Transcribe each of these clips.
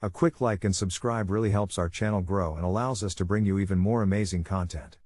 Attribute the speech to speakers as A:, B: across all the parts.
A: A quick like and subscribe really helps our channel grow and allows us to bring you even more amazing content.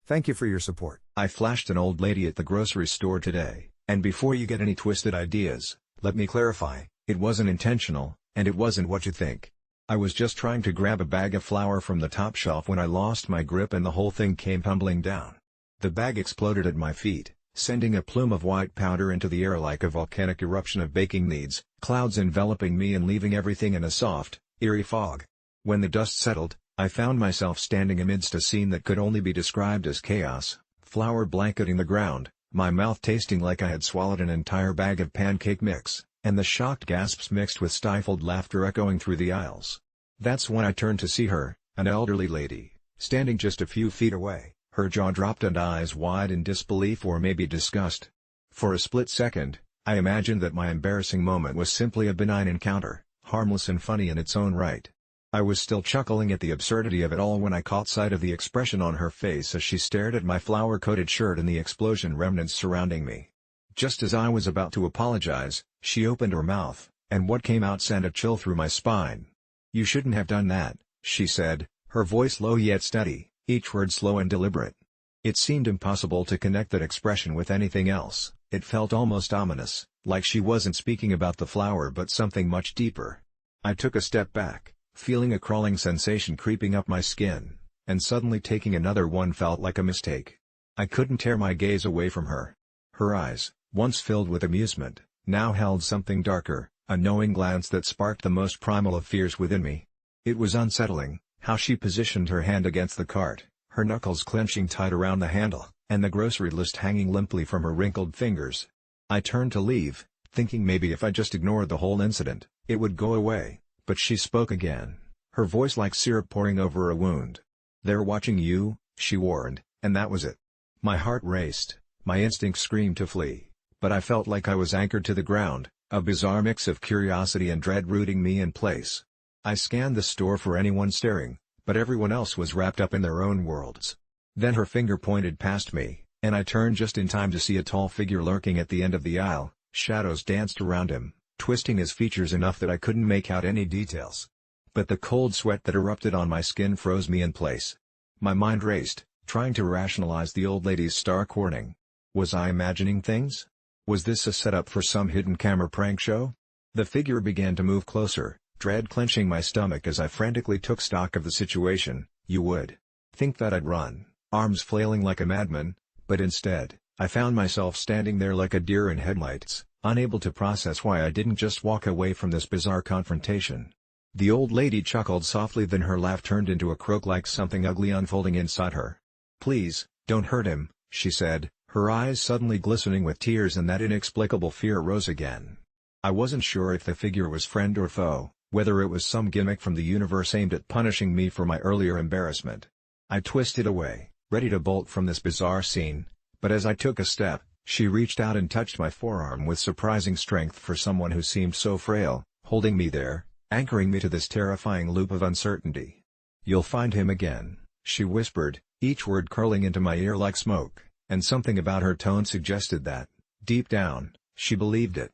A: Thank you for your support.
B: I flashed an old lady at the grocery store today, and before you get any twisted ideas, let me clarify, it wasn't intentional, and it wasn't what you think. I was just trying to grab a bag of flour from the top shelf when I lost my grip and the whole thing came tumbling down. The bag exploded at my feet, sending a plume of white powder into the air like a volcanic eruption of baking needs, clouds enveloping me and leaving everything in a soft, eerie fog. When the dust settled, I found myself standing amidst a scene that could only be described as chaos, flour blanketing the ground, my mouth tasting like I had swallowed an entire bag of pancake mix, and the shocked gasps mixed with stifled laughter echoing through the aisles. That's when I turned to see her, an elderly lady, standing just a few feet away, her jaw dropped and eyes wide in disbelief or maybe disgust. For a split second, I imagined that my embarrassing moment was simply a benign encounter, harmless and funny in its own right. I was still chuckling at the absurdity of it all when I caught sight of the expression on her face as she stared at my flour-coated shirt and the explosion remnants surrounding me. Just as I was about to apologize, she opened her mouth, and what came out sent a chill through my spine. "You shouldn't have done that," she said, her voice low yet steady, each word slow and deliberate. It seemed impossible to connect that expression with anything else. It felt almost ominous, like she wasn't speaking about the flour but something much deeper. I took a step back, feeling a crawling sensation creeping up my skin, and suddenly taking another one felt like a mistake. I couldn't tear my gaze away from her. Her eyes, once filled with amusement, now held something darker, a knowing glance that sparked the most primal of fears within me. It was unsettling, how she positioned her hand against the cart, her knuckles clenching tight around the handle, and the grocery list hanging limply from her wrinkled fingers. I turned to leave, thinking maybe if I just ignored the whole incident, it would go away, but she spoke again, her voice like syrup pouring over a wound. "They're watching you," she warned, and that was it. My heart raced, my instinct screamed to flee, but I felt like I was anchored to the ground, a bizarre mix of curiosity and dread rooting me in place. I scanned the store for anyone staring, but everyone else was wrapped up in their own worlds. Then her finger pointed past me, and I turned just in time to see a tall figure lurking at the end of the aisle. Shadows danced around him, twisting his features enough that I couldn't make out any details. But the cold sweat that erupted on my skin froze me in place. My mind raced, trying to rationalize the old lady's stark warning. Was I imagining things? Was this a setup for some hidden camera prank show? The figure began to move closer, dread clenching my stomach as I frantically took stock of the situation. You would think that I'd run, arms flailing like a madman, but instead, I found myself standing there like a deer in headlights, unable to process why I didn't just walk away from this bizarre confrontation. The old lady chuckled softly, then her laugh turned into a croak like something ugly unfolding inside her. "Please, don't hurt him," she said, her eyes suddenly glistening with tears, and that inexplicable fear rose again. I wasn't sure if the figure was friend or foe, whether it was some gimmick from the universe aimed at punishing me for my earlier embarrassment. I twisted away, ready to bolt from this bizarre scene, but as I took a step, she reached out and touched my forearm with surprising strength for someone who seemed so frail, holding me there, anchoring me to this terrifying loop of uncertainty. "You'll find him again," she whispered, each word curling into my ear like smoke, and something about her tone suggested that, deep down, she believed it.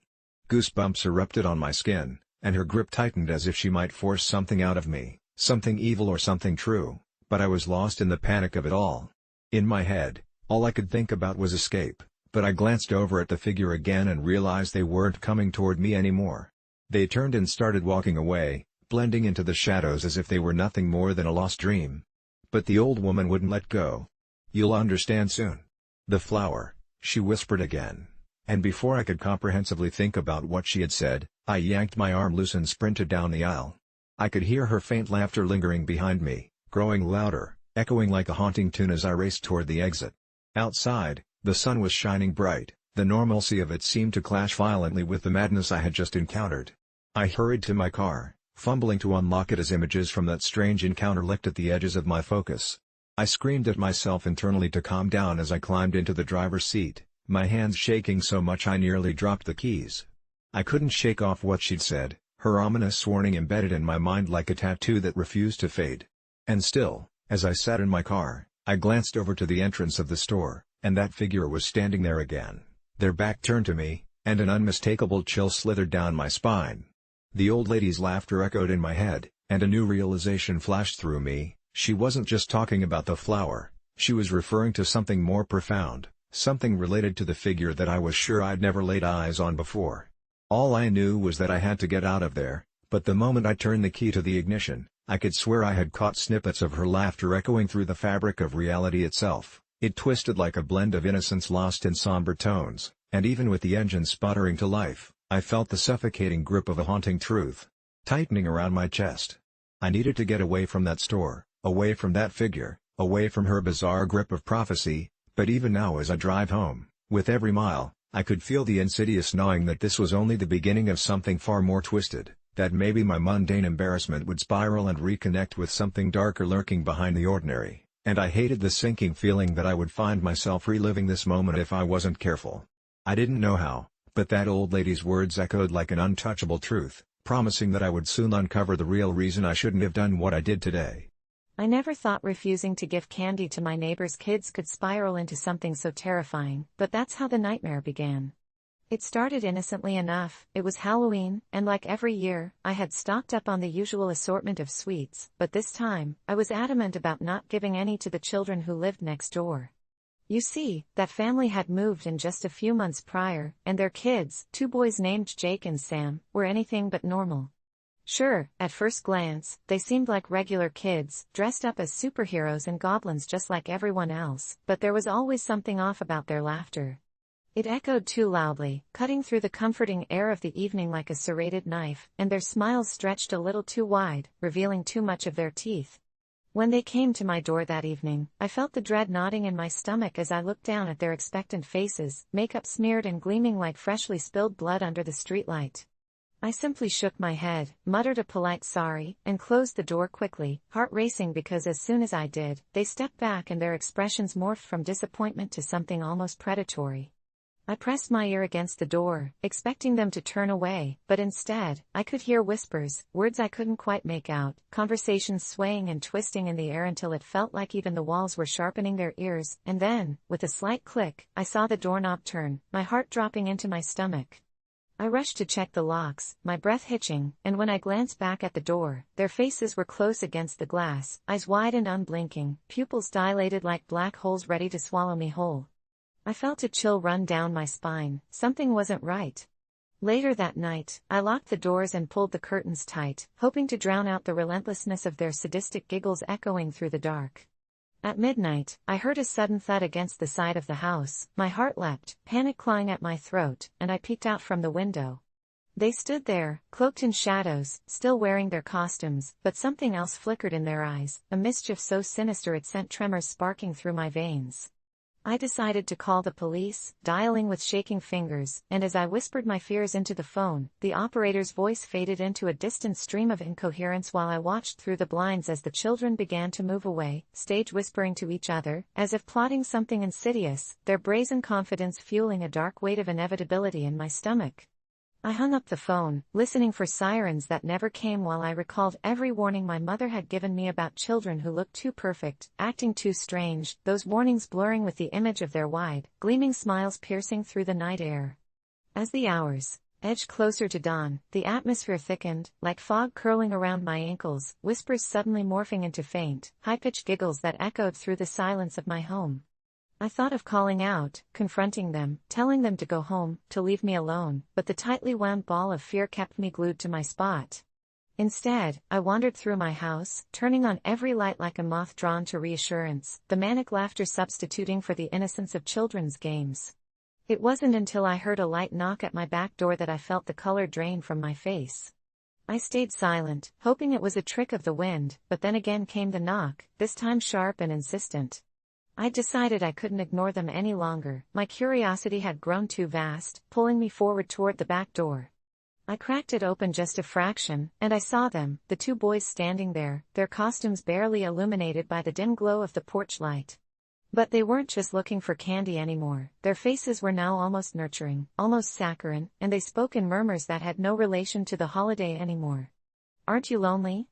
B: Goosebumps erupted on my skin, and her grip tightened as if she might force something out of me, something evil or something true, but I was lost in the panic of it all. In my head, all I could think about was escape, but I glanced over at the figure again and realized they weren't coming toward me anymore. They turned and started walking away, blending into the shadows as if they were nothing more than a lost dream. But the old woman wouldn't let go. "You'll understand soon." "The flower," she whispered again, and before I could comprehensively think about what she had said, I yanked my arm loose and sprinted down the aisle. I could hear her faint laughter lingering behind me, growing louder, echoing like a haunting tune as I raced toward the exit. Outside, the sun was shining bright, the normalcy of it seemed to clash violently with the madness I had just encountered. I hurried to my car, fumbling to unlock it as images from that strange encounter licked at the edges of my focus. I screamed at myself internally to calm down as I climbed into the driver's seat, my hands shaking so much I nearly dropped the keys. I couldn't shake off what she'd said, her ominous warning embedded in my mind like a tattoo that refused to fade. And still, as I sat in my car, I glanced over to the entrance of the store, and that figure was standing there again, their back turned to me, and an unmistakable chill slithered down my spine. The old lady's laughter echoed in my head, And a new realization flashed through me: she wasn't just talking about the flower, she was referring to something more profound, something related to the figure that I was sure I'd never laid eyes on before. All I knew was that I had to get out of there, but the moment I turned the key to the ignition, I could swear I had caught snippets of her laughter echoing through the fabric of reality itself. It twisted like a blend of innocence lost in somber tones, and even with the engine sputtering to life, I felt the suffocating grip of a haunting truth tightening around my chest. I needed to get away from that store, away from that figure, away from her bizarre grip of prophecy, but even now as I drive home, with every mile, I could feel the insidious gnawing that this was only the beginning of something far more twisted, that maybe my mundane embarrassment would spiral and reconnect with something darker lurking behind the ordinary, and I hated the sinking feeling that I would find myself reliving this moment if I wasn't careful. I didn't know how, but that old lady's words echoed like an untouchable truth, promising that I would soon uncover the real reason I shouldn't have done what I did today.
C: I never thought refusing to give candy to my neighbor's kids could spiral into something so terrifying, but that's how the nightmare began. It started innocently enough. It was Halloween, and like every year, I had stocked up on the usual assortment of sweets, but this time, I was adamant about not giving any to the children who lived next door. You see, that family had moved in just a few months prior, and their kids, 2 boys named Jake and Sam, were anything but normal. Sure, at first glance, they seemed like regular kids, dressed up as superheroes and goblins just like everyone else, but there was always something off about their laughter. It echoed too loudly, cutting through the comforting air of the evening like a serrated knife, and their smiles stretched a little too wide, revealing too much of their teeth. When they came to my door that evening, I felt the dread knotting in my stomach as I looked down at their expectant faces, makeup smeared and gleaming like freshly spilled blood under the streetlight. I simply shook my head, muttered a polite sorry, and closed the door quickly, heart racing because as soon as I did, they stepped back and their expressions morphed from disappointment to something almost predatory. I pressed my ear against the door, expecting them to turn away, but instead, I could hear whispers, words I couldn't quite make out, conversations swaying and twisting in the air until it felt like even the walls were sharpening their ears, and then, with a slight click, I saw the doorknob turn, my heart dropping into my stomach. I rushed to check the locks, my breath hitching, and when I glanced back at the door, their faces were close against the glass, eyes wide and unblinking, pupils dilated like black holes ready to swallow me whole. I felt a chill run down my spine. Something wasn't right. Later that night, I locked the doors and pulled the curtains tight, hoping to drown out the relentlessness of their sadistic giggles echoing through the dark. At midnight, I heard a sudden thud against the side of the house, my heart leapt, panic clawing at my throat, and I peeked out from the window. They stood there, cloaked in shadows, still wearing their costumes, but something else flickered in their eyes, a mischief so sinister it sent tremors sparking through my veins. I decided to call the police, dialing with shaking fingers, and as I whispered my fears into the phone, the operator's voice faded into a distant stream of incoherence while I watched through the blinds as the children began to move away, stage whispering to each other, as if plotting something insidious, their brazen confidence fueling a dark weight of inevitability in my stomach. I hung up the phone, listening for sirens that never came while I recalled every warning my mother had given me about children who looked too perfect, acting too strange, those warnings blurring with the image of their wide, gleaming smiles piercing through the night air. As the hours edged closer to dawn, the atmosphere thickened, like fog curling around my ankles, whispers suddenly morphing into faint, high-pitched giggles that echoed through the silence of my home. I thought of calling out, confronting them, telling them to go home, to leave me alone, but the tightly wound ball of fear kept me glued to my spot. Instead, I wandered through my house, turning on every light like a moth drawn to reassurance, the manic laughter substituting for the innocence of children's games. It wasn't until I heard a light knock at my back door that I felt the color drain from my face. I stayed silent, hoping it was a trick of the wind, but then again came the knock, this time sharp and insistent. I decided I couldn't ignore them any longer. My curiosity had grown too vast, pulling me forward toward the back door. I cracked it open just a fraction, and I saw them, the 2 boys standing there, their costumes barely illuminated by the dim glow of the porch light. But they weren't just looking for candy anymore. Their faces were now almost nurturing, almost saccharine, and they spoke in murmurs that had no relation to the holiday anymore. "Aren't you lonely?"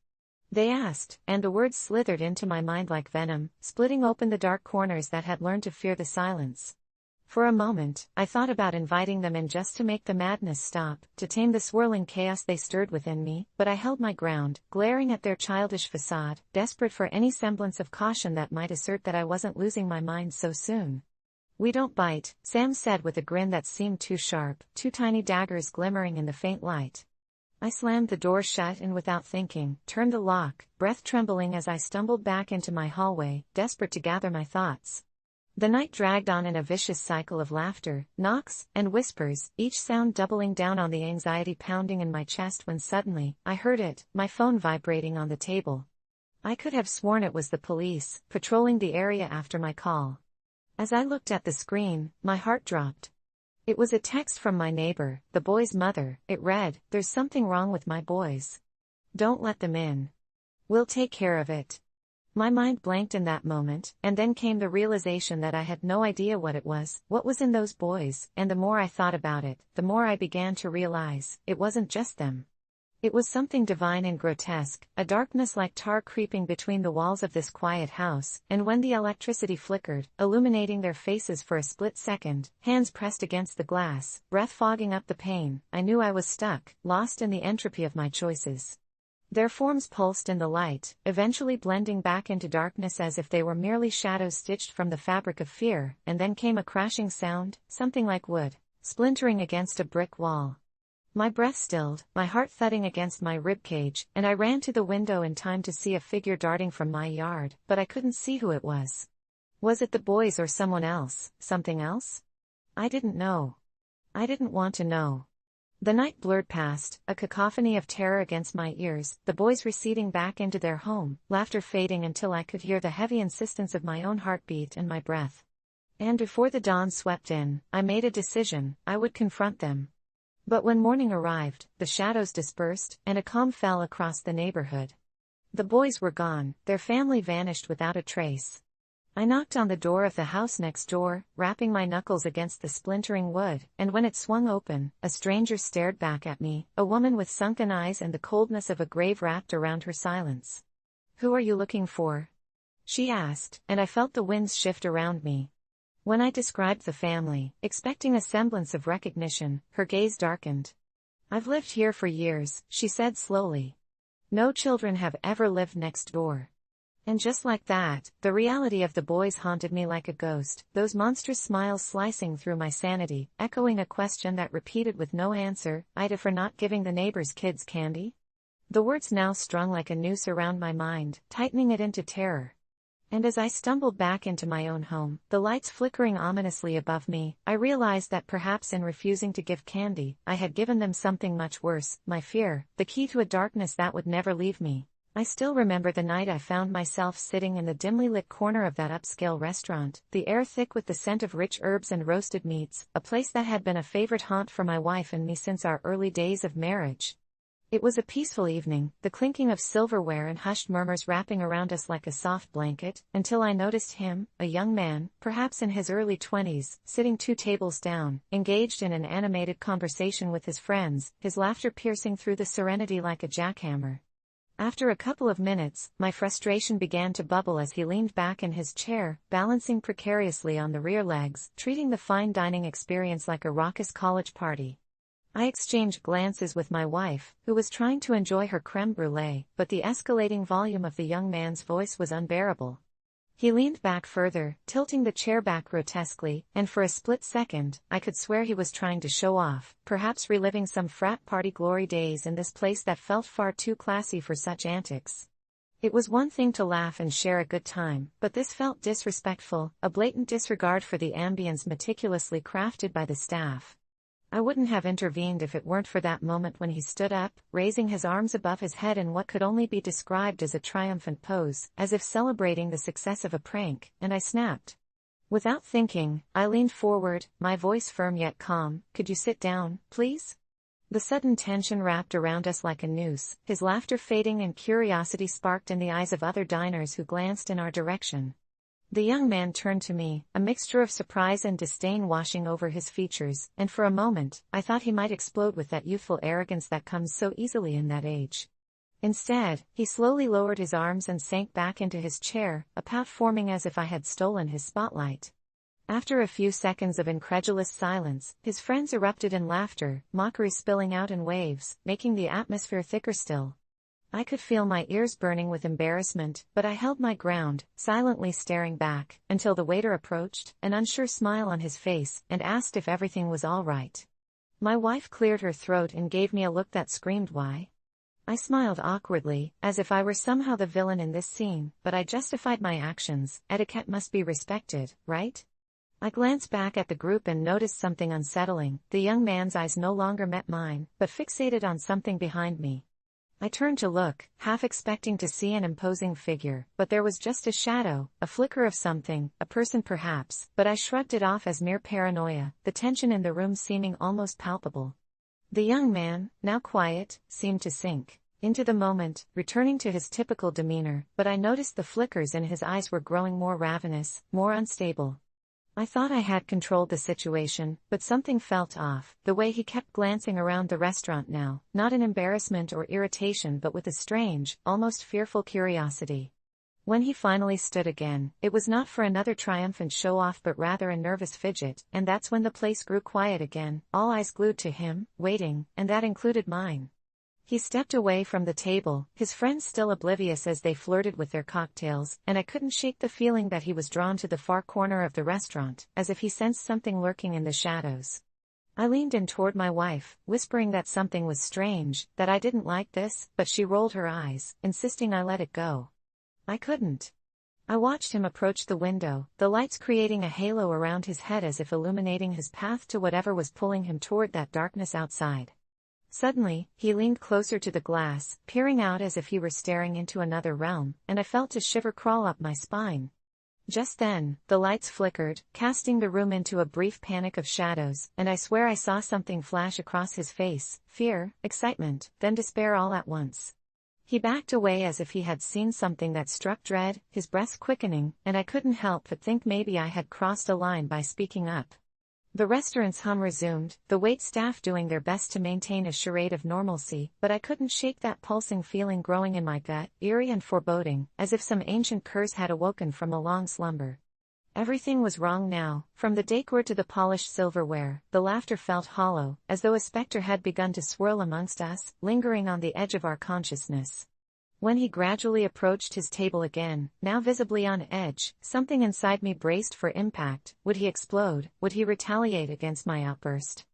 C: they asked, and the words slithered into my mind like venom, splitting open the dark corners that had learned to fear the silence. For a moment, I thought about inviting them in just to make the madness stop, to tame the swirling chaos they stirred within me, but I held my ground, glaring at their childish facade, desperate for any semblance of caution that might assert that I wasn't losing my mind so soon. "We don't bite," Sam said with a grin that seemed too sharp, two tiny daggers glimmering in the faint light. I slammed the door shut and without thinking, turned the lock, breath trembling as I stumbled back into my hallway, desperate to gather my thoughts. The night dragged on in a vicious cycle of laughter, knocks, and whispers, each sound doubling down on the anxiety pounding in my chest when suddenly, I heard it, my phone vibrating on the table. I could have sworn it was the police, patrolling the area after my call. As I looked at the screen, my heart dropped. It was a text from my neighbor, the boy's mother. It read, "There's something wrong with my boys. Don't let them in. We'll take care of it." My mind blanked in that moment, and then came the realization that I had no idea what it was, what was in those boys, and the more I thought about it, the more I began to realize, it wasn't just them. It was something divine and grotesque, a darkness like tar creeping between the walls of this quiet house, and when the electricity flickered, illuminating their faces for a split second, hands pressed against the glass, breath fogging up the pain, I knew I was stuck, lost in the entropy of my choices. Their forms pulsed in the light, eventually blending back into darkness as if they were merely shadows stitched from the fabric of fear, and then came a crashing sound, something like wood splintering against a brick wall. My breath stilled, my heart thudding against my ribcage, and I ran to the window in time to see a figure darting from my yard, but I couldn't see who it was. Was it the boys or someone else, something else? I didn't know. I didn't want to know. The night blurred past, a cacophony of terror against my ears, the boys receding back into their home, laughter fading until I could hear the heavy insistence of my own heartbeat and my breath. And before the dawn swept in, I made a decision, I would confront them. But when morning arrived, the shadows dispersed, and a calm fell across the neighborhood. The boys were gone, their family vanished without a trace. I knocked on the door of the house next door, rapping my knuckles against the splintering wood, and when it swung open, a stranger stared back at me, a woman with sunken eyes and the coldness of a grave wrapped around her silence. "Who are you looking for?" she asked, and I felt the winds shift around me. When I described the family, expecting a semblance of recognition, her gaze darkened. "I've lived here for years," she said slowly. "No children have ever lived next door." And just like that, the reality of the boys haunted me like a ghost, those monstrous smiles slicing through my sanity, echoing a question that repeated with no answer, "AITA for not giving the neighbor's kids candy?" The words now strung like a noose around my mind, tightening it into terror. And as I stumbled back into my own home, the lights flickering ominously above me, I realized that perhaps in refusing to give candy, I had given them something much worse, my fear, the key to a darkness that would never leave me. I still remember the night I found myself sitting in the dimly lit corner of that upscale restaurant, the air thick with the scent of rich herbs and roasted meats, a place that had been a favorite haunt for my wife and me since our early days of marriage. It was a peaceful evening, the clinking of silverware and hushed murmurs wrapping around us like a soft blanket, until I noticed him, a young man, perhaps in his early 20s, sitting 2 tables down, engaged in an animated conversation with his friends, his laughter piercing through the serenity like a jackhammer. After a couple of minutes, my frustration began to bubble as he leaned back in his chair, balancing precariously on the rear legs, treating the fine dining experience like a raucous college party. I exchanged glances with my wife, who was trying to enjoy her crème brûlée, but the escalating volume of the young man's voice was unbearable. He leaned back further, tilting the chair back grotesquely, and for a split second, I could swear he was trying to show off, perhaps reliving some frat party glory days in this place that felt far too classy for such antics. It was one thing to laugh and share a good time, but this felt disrespectful, a blatant disregard for the ambience meticulously crafted by the staff. I wouldn't have intervened if it weren't for that moment when he stood up, raising his arms above his head in what could only be described as a triumphant pose, as if celebrating the success of a prank, and I snapped. Without thinking, I leaned forward, my voice firm yet calm. "Could you sit down, please?" The sudden tension wrapped around us like a noose, his laughter fading and curiosity sparked in the eyes of other diners who glanced in our direction. The young man turned to me, a mixture of surprise and disdain washing over his features, and for a moment, I thought he might explode with that youthful arrogance that comes so easily in that age. Instead, he slowly lowered his arms and sank back into his chair, a pout forming as if I had stolen his spotlight. After a few seconds of incredulous silence, his friends erupted in laughter, mockery spilling out in waves, making the atmosphere thicker still. I could feel my ears burning with embarrassment, but I held my ground, silently staring back, until the waiter approached, an unsure smile on his face, and asked if everything was all right. My wife cleared her throat and gave me a look that screamed why. I smiled awkwardly, as if I were somehow the villain in this scene, but I justified my actions. Etiquette must be respected, right? I glanced back at the group and noticed something unsettling. The young man's eyes no longer met mine, but fixated on something behind me. I turned to look, half expecting to see an imposing figure, but there was just a shadow, a flicker of something, a person perhaps, but I shrugged it off as mere paranoia, the tension in the room seeming almost palpable. The young man, now quiet, seemed to sink into the moment, returning to his typical demeanor, but I noticed the flickers in his eyes were growing more ravenous, more unstable. I thought I had controlled the situation, but something felt off, the way he kept glancing around the restaurant now, not in embarrassment or irritation but with a strange, almost fearful curiosity. When he finally stood again, it was not for another triumphant show-off but rather a nervous fidget, and that's when the place grew quiet again, all eyes glued to him, waiting, and that included mine. He stepped away from the table, his friends still oblivious as they flirted with their cocktails, and I couldn't shake the feeling that he was drawn to the far corner of the restaurant, as if he sensed something lurking in the shadows. I leaned in toward my wife, whispering that something was strange, that I didn't like this, but she rolled her eyes, insisting I let it go. I couldn't. I watched him approach the window, the lights creating a halo around his head as if illuminating his path to whatever was pulling him toward that darkness outside. Suddenly, he leaned closer to the glass, peering out as if he were staring into another realm, and I felt a shiver crawl up my spine. Just then, the lights flickered, casting the room into a brief panic of shadows, and I swear I saw something flash across his face, fear, excitement, then despair all at once. He backed away as if he had seen something that struck dread, his breath quickening, and I couldn't help but think maybe I had crossed a line by speaking up. The restaurant's hum resumed, the wait staff doing their best to maintain a charade of normalcy, but I couldn't shake that pulsing feeling growing in my gut, eerie and foreboding, as if some ancient curse had awoken from a long slumber. Everything was wrong now, from the decor to the polished silverware. The laughter felt hollow, as though a specter had begun to swirl amongst us, lingering on the edge of our consciousness. When he gradually approached his table again, now visibly on edge, something inside me braced for impact. Would he explode? Would he retaliate against my outburst?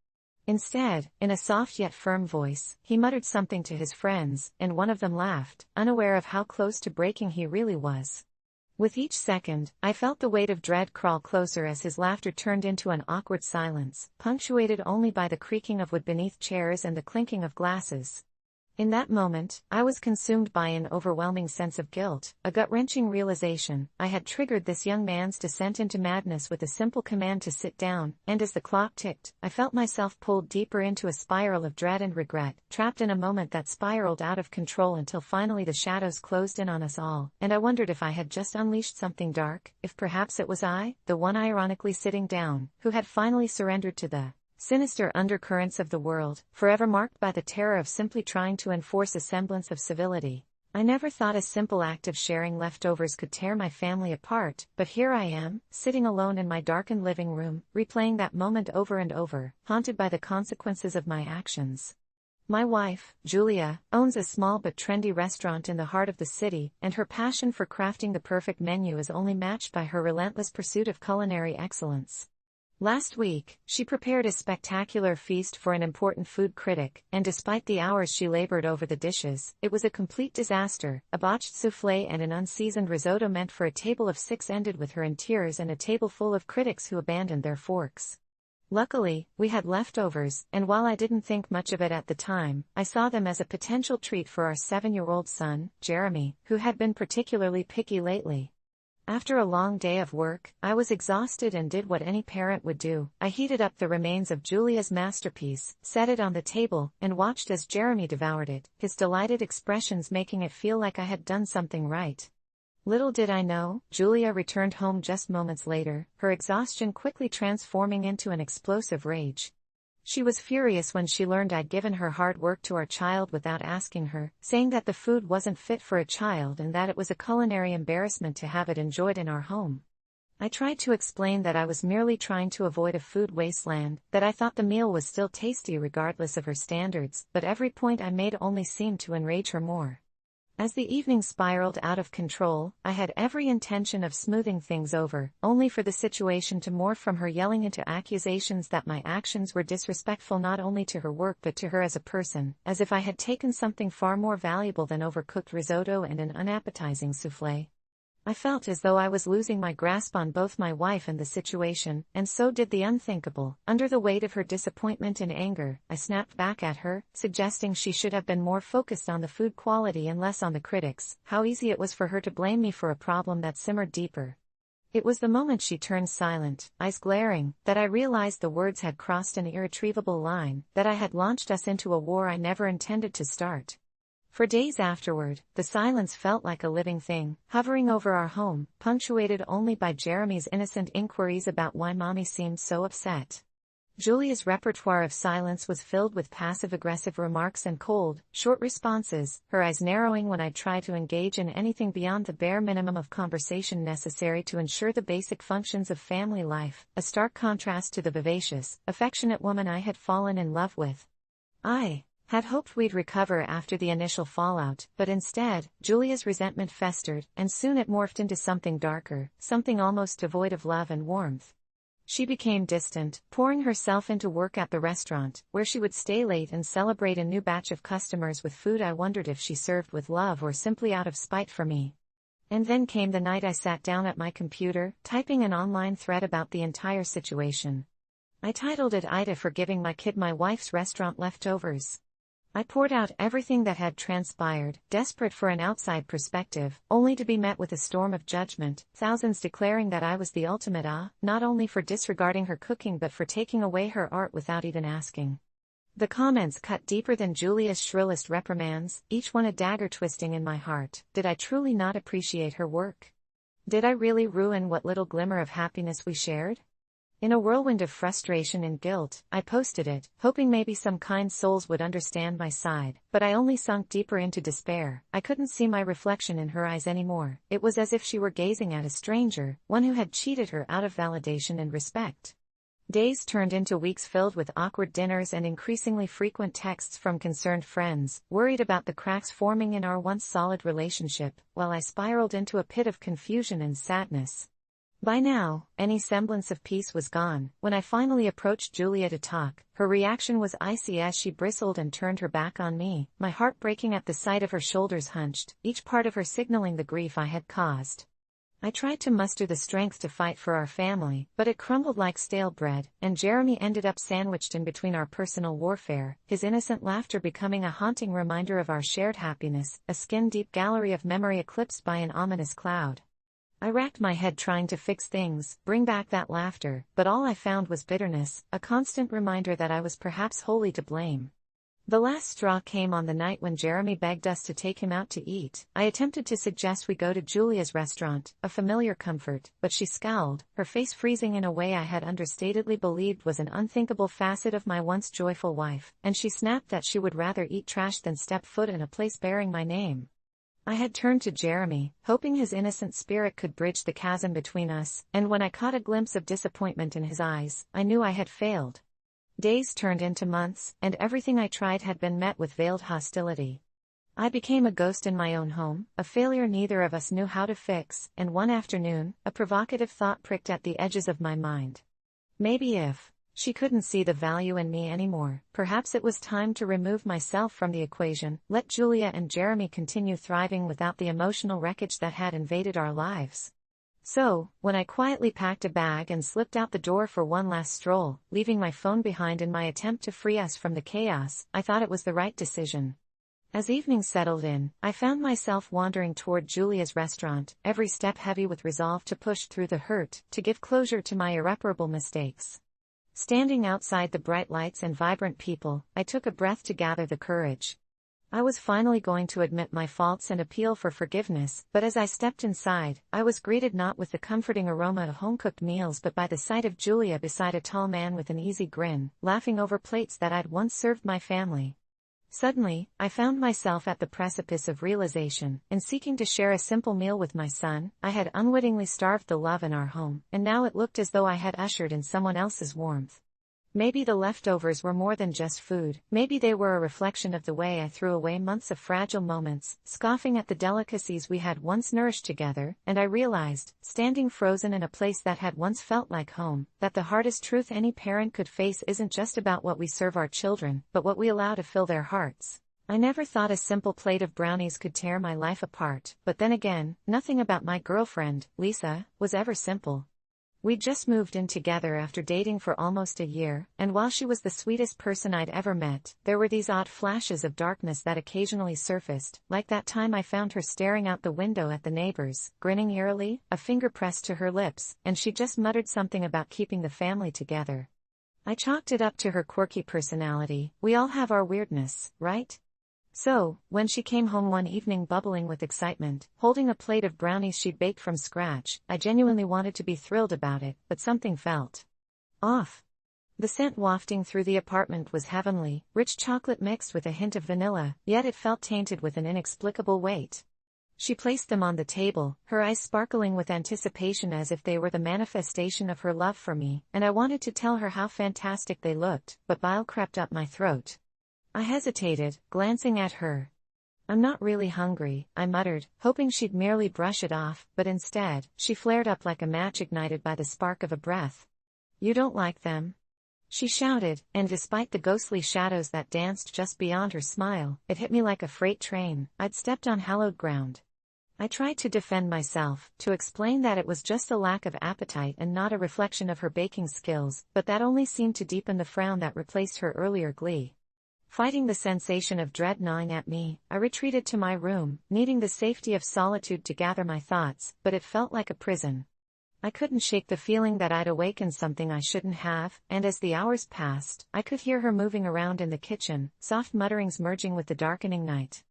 C: Instead, in a soft yet firm voice, he muttered something to his friends, and one of them laughed, unaware of how close to breaking he really was. With each second, I felt the weight of dread crawl closer as his laughter turned into an awkward silence, punctuated only by the creaking of wood beneath chairs and the clinking of glasses. In that moment, I was consumed by an overwhelming sense of guilt, a gut-wrenching realization. I had triggered this young man's descent into madness with a simple command to sit down, and as the clock ticked, I felt myself pulled deeper into a spiral of dread and regret, trapped in a moment that spiraled out of control until finally the shadows closed in on us all, and I wondered if I had just unleashed something dark, if perhaps it was I, the one ironically sitting down, who had finally surrendered to the sinister undercurrents of the world, forever marked by the terror of simply trying to enforce a semblance of civility. I never thought a simple act of sharing leftovers could tear my family apart, but here I am, sitting alone in my darkened living room, replaying that moment over and over, haunted by the consequences of my actions. My wife, Julia, owns a small but trendy restaurant in the heart of the city, and her passion for crafting the perfect menu is only matched by her relentless pursuit of culinary excellence. Last week, she prepared a spectacular feast for an important food critic, and despite the hours she labored over the dishes, it was a complete disaster. A botched soufflé and an unseasoned risotto meant for a table of 6 ended with her in tears and a table full of critics who abandoned their forks. Luckily, we had leftovers, and while I didn't think much of it at the time, I saw them as a potential treat for our 7-year-old son, Jeremy, who had been particularly picky lately. After a long day of work, I was exhausted and did what any parent would do. I heated up the remains of Julia's masterpiece, set it on the table, and watched as Jeremy devoured it, his delighted expressions making it feel like I had done something right. Little did I know, Julia returned home just moments later, her exhaustion quickly transforming into an explosive rage. She was furious when she learned I'd given her hard work to our child without asking her, saying that the food wasn't fit for a child and that it was a culinary embarrassment to have it enjoyed in our home. I tried to explain that I was merely trying to avoid a food wasteland, that I thought the meal was still tasty regardless of her standards, but every point I made only seemed to enrage her more. As the evening spiraled out of control, I had every intention of smoothing things over, only for the situation to morph from her yelling into accusations that my actions were disrespectful not only to her work but to her as a person, as if I had taken something far more valuable than overcooked risotto and an unappetizing souffle. I felt as though I was losing my grasp on both my wife and the situation, and so did the unthinkable. Under the weight of her disappointment and anger, I snapped back at her, suggesting she should have been more focused on the food quality and less on the critics. How easy it was for her to blame me for a problem that simmered deeper. It was the moment she turned silent, eyes glaring, that I realized the words had crossed an irretrievable line, that I had launched us into a war I never intended to start. For days afterward, the silence felt like a living thing, hovering over our home, punctuated only by Jeremy's innocent inquiries about why Mommy seemed so upset. Julia's repertoire of silence was filled with passive-aggressive remarks and cold, short responses, her eyes narrowing when I tried to engage in anything beyond the bare minimum of conversation necessary to ensure the basic functions of family life, a stark contrast to the vivacious, affectionate woman I had fallen in love with. I had hoped we'd recover after the initial fallout, but instead, Julia's resentment festered, and soon it morphed into something darker, something almost devoid of love and warmth. She became distant, pouring herself into work at the restaurant, where she would stay late and celebrate a new batch of customers with food I wondered if she served with love or simply out of spite for me. And then came the night I sat down at my computer, typing an online thread about the entire situation. I titled it AITA for giving my kid my wife's restaurant leftovers. I poured out everything that had transpired, desperate for an outside perspective, only to be met with a storm of judgment, thousands declaring that I was the ultimate not only for disregarding her cooking but for taking away her art without even asking. The comments cut deeper than Julia's shrillest reprimands, each one a dagger twisting in my heart. Did I truly not appreciate her work? Did I really ruin what little glimmer of happiness we shared? In a whirlwind of frustration and guilt, I posted it, hoping maybe some kind souls would understand my side, but I only sunk deeper into despair. I couldn't see my reflection in her eyes anymore. It was as if she were gazing at a stranger, one who had cheated her out of validation and respect. Days turned into weeks filled with awkward dinners and increasingly frequent texts from concerned friends, worried about the cracks forming in our once solid relationship, while I spiraled into a pit of confusion and sadness. By now, any semblance of peace was gone. When I finally approached Julia to talk, her reaction was icy as she bristled and turned her back on me, my heart breaking at the sight of her shoulders hunched, each part of her signaling the grief I had caused. I tried to muster the strength to fight for our family, but it crumbled like stale bread, and Jeremy ended up sandwiched in between our personal warfare, his innocent laughter becoming a haunting reminder of our shared happiness, a skin-deep gallery of memory eclipsed by an ominous cloud. I racked my head trying to fix things, bring back that laughter, but all I found was bitterness, a constant reminder that I was perhaps wholly to blame. The last straw came on the night when Jeremy begged us to take him out to eat. I attempted to suggest we go to Julia's restaurant, a familiar comfort, but she scowled, her face freezing in a way I had understatedly believed was an unthinkable facet of my once joyful wife, and she snapped that she would rather eat trash than step foot in a place bearing my name. I had turned to Jeremy, hoping his innocent spirit could bridge the chasm between us, and when I caught a glimpse of disappointment in his eyes, I knew I had failed. Days turned into months, and everything I tried had been met with veiled hostility. I became a ghost in my own home, a failure neither of us knew how to fix, and one afternoon, a provocative thought pricked at the edges of my mind. Maybe if she couldn't see the value in me anymore, perhaps it was time to remove myself from the equation, let Julia and Jeremy continue thriving without the emotional wreckage that had invaded our lives. So, when I quietly packed a bag and slipped out the door for one last stroll, leaving my phone behind in my attempt to free us from the chaos, I thought it was the right decision. As evening settled in, I found myself wandering toward Julia's restaurant, every step heavy with resolve to push through the hurt, to give closure to my irreparable mistakes. Standing outside the bright lights and vibrant people, I took a breath to gather the courage. I was finally going to admit my faults and appeal for forgiveness, but as I stepped inside, I was greeted not with the comforting aroma of home-cooked meals but by the sight of Julia beside a tall man with an easy grin, laughing over plates that I'd once served my family. Suddenly, I found myself at the precipice of realization. In seeking to share a simple meal with my son, I had unwittingly starved the love in our home, and now it looked as though I had ushered in someone else's warmth. Maybe the leftovers were more than just food, maybe they were a reflection of the way I threw away months of fragile moments, scoffing at the delicacies we had once nourished together, and I realized, standing frozen in a place that had once felt like home, that the hardest truth any parent could face isn't just about what we serve our children, but what we allow to fill their hearts. I never thought a simple plate of brownies could tear my life apart, but then again, nothing about my girlfriend, Lisa, was ever simple. We'd just moved in together after dating for almost a year, and while she was the sweetest person I'd ever met, there were these odd flashes of darkness that occasionally surfaced, like that time I found her staring out the window at the neighbors, grinning eerily, a finger pressed to her lips, and she just muttered something about keeping the family together. I chalked it up to her quirky personality. We all have our weirdness, right? So, when she came home one evening bubbling with excitement, holding a plate of brownies she'd baked from scratch, I genuinely wanted to be thrilled about it, but something felt off. The scent wafting through the apartment was heavenly, rich chocolate mixed with a hint of vanilla, yet it felt tainted with an inexplicable weight. She placed them on the table, her eyes sparkling with anticipation as if they were the manifestation of her love for me, and I wanted to tell her how fantastic they looked, but bile crept up my throat. I hesitated, glancing at her. "I'm not really hungry," I muttered, hoping she'd merely brush it off, but instead, she flared up like a match ignited by the spark of a breath. "You don't like them?" she shouted, and despite the ghostly shadows that danced just beyond her smile, it hit me like a freight train. I'd stepped on hallowed ground. I tried to defend myself, to explain that it was just a lack of appetite and not a reflection of her baking skills, but that only seemed to deepen the frown that replaced her earlier glee. Fighting the sensation of dread gnawing at me, I retreated to my room, needing the safety of solitude to gather my thoughts, but it felt like a prison. I couldn't shake the feeling that I'd awakened something I shouldn't have, and as the hours passed, I could hear her moving around in the kitchen, soft mutterings merging with the darkening night.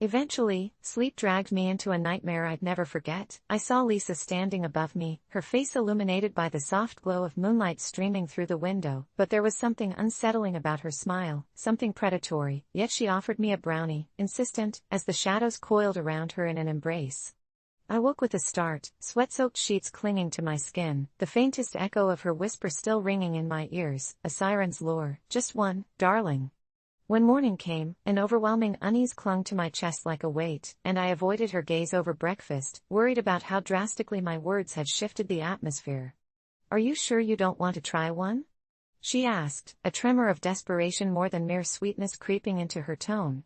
C: Eventually, sleep dragged me into a nightmare I'd never forget. I saw Lisa standing above me, her face illuminated by the soft glow of moonlight streaming through the window, but there was something unsettling about her smile, something predatory, yet she offered me a brownie, insistent, as the shadows coiled around her in an embrace. I woke with a start, sweat-soaked sheets clinging to my skin, the faintest echo of her whisper still ringing in my ears, a siren's lure, just one, darling. When morning came, an overwhelming unease clung to my chest like a weight, and I avoided her gaze over breakfast, worried about how drastically my words had shifted the atmosphere. "Are you sure you don't want to try one?" she asked, a tremor of desperation more than mere sweetness creeping into her tone.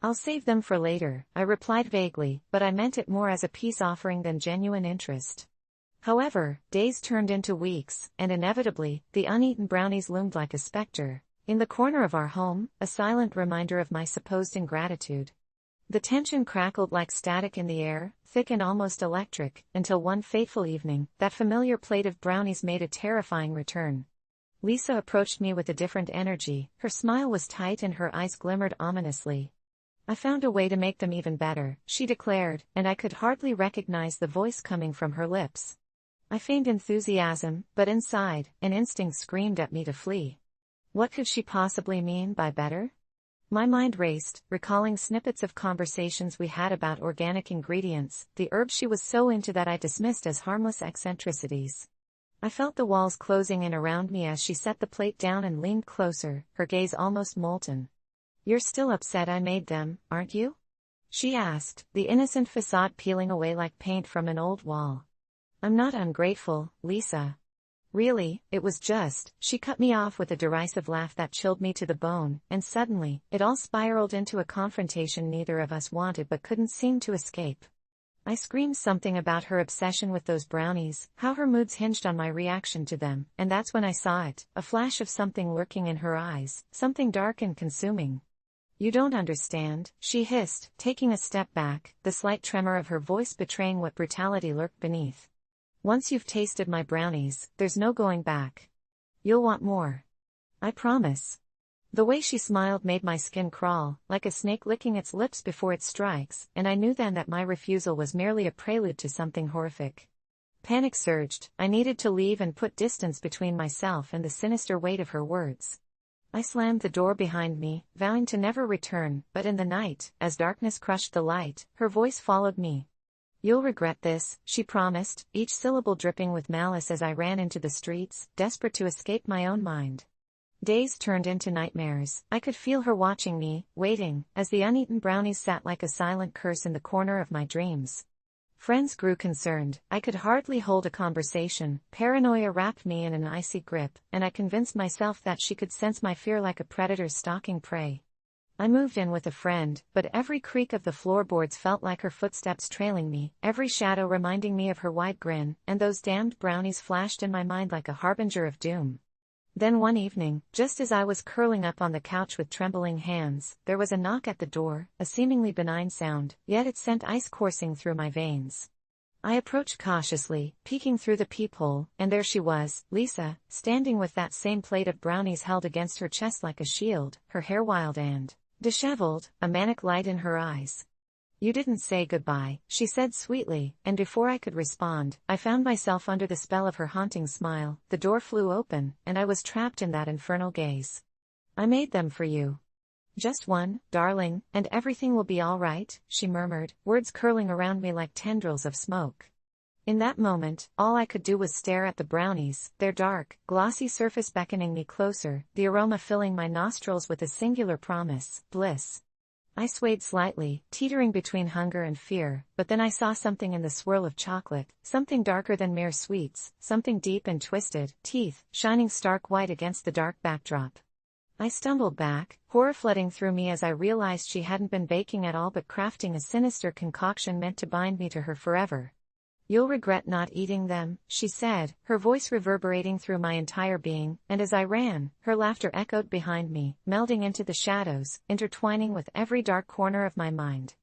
C: "I'll save them for later," I replied vaguely, but I meant it more as a peace offering than genuine interest. However, days turned into weeks, and inevitably, the uneaten brownies loomed like a specter. In the corner of our home, a silent reminder of my supposed ingratitude. The tension crackled like static in the air, thick and almost electric, until one fateful evening, that familiar plate of brownies made a terrifying return. Lisa approached me with a different energy, her smile was tight and her eyes glimmered ominously. "I found a way to make them even better," she declared, and I could hardly recognize the voice coming from her lips. I feigned enthusiasm, but inside, an instinct screamed at me to flee. What could she possibly mean by better? My mind raced, recalling snippets of conversations we had about organic ingredients, the herbs she was so into that I dismissed as harmless eccentricities. I felt the walls closing in around me as she set the plate down and leaned closer, her gaze almost molten. "You're still upset I made them, aren't you?" she asked, the innocent facade peeling away like paint from an old wall. "I'm not ungrateful, Lisa. Really, it was just," she cut me off with a derisive laugh that chilled me to the bone, and suddenly, it all spiraled into a confrontation neither of us wanted but couldn't seem to escape. I screamed something about her obsession with those brownies, how her moods hinged on my reaction to them, and that's when I saw it, a flash of something lurking in her eyes, something dark and consuming. "You don't understand," she hissed, taking a step back, the slight tremor of her voice betraying what brutality lurked beneath. "Once you've tasted my brownies, there's no going back. You'll want more. I promise." The way she smiled made my skin crawl, like a snake licking its lips before it strikes, and I knew then that my refusal was merely a prelude to something horrific. Panic surged, I needed to leave and put distance between myself and the sinister weight of her words. I slammed the door behind me, vowing to never return, but in the night, as darkness crushed the light, her voice followed me. "You'll regret this," she promised, each syllable dripping with malice as I ran into the streets, desperate to escape my own mind. Days turned into nightmares. I could feel her watching me, waiting, as the uneaten brownies sat like a silent curse in the corner of my dreams. Friends grew concerned. I could hardly hold a conversation. Paranoia wrapped me in an icy grip, and I convinced myself that she could sense my fear like a predator stalking prey. I moved in with a friend, but every creak of the floorboards felt like her footsteps trailing me, every shadow reminding me of her wide grin, and those damned brownies flashed in my mind like a harbinger of doom. Then one evening, just as I was curling up on the couch with trembling hands, there was a knock at the door, a seemingly benign sound, yet it sent ice coursing through my veins. I approached cautiously, peeking through the peephole, and there she was, Lisa, standing with that same plate of brownies held against her chest like a shield, her hair wild and disheveled, a manic light in her eyes. "You didn't say goodbye," she said sweetly, and before I could respond, I found myself under the spell of her haunting smile. The door flew open, and I was trapped in that infernal gaze. "I made them for you. Just one, darling, and everything will be all right," she murmured, words curling around me like tendrils of smoke. In that moment, all I could do was stare at the brownies, their dark, glossy surface beckoning me closer, the aroma filling my nostrils with a singular promise: bliss. I swayed slightly, teetering between hunger and fear, but then I saw something in the swirl of chocolate, something darker than mere sweets, something deep and twisted, teeth, shining stark white against the dark backdrop. I stumbled back, horror flooding through me as I realized she hadn't been baking at all but crafting a sinister concoction meant to bind me to her forever. "You'll regret not eating them," she said, her voice reverberating through my entire being, and as I ran, her laughter echoed behind me, melding into the shadows, intertwining with every dark corner of my mind.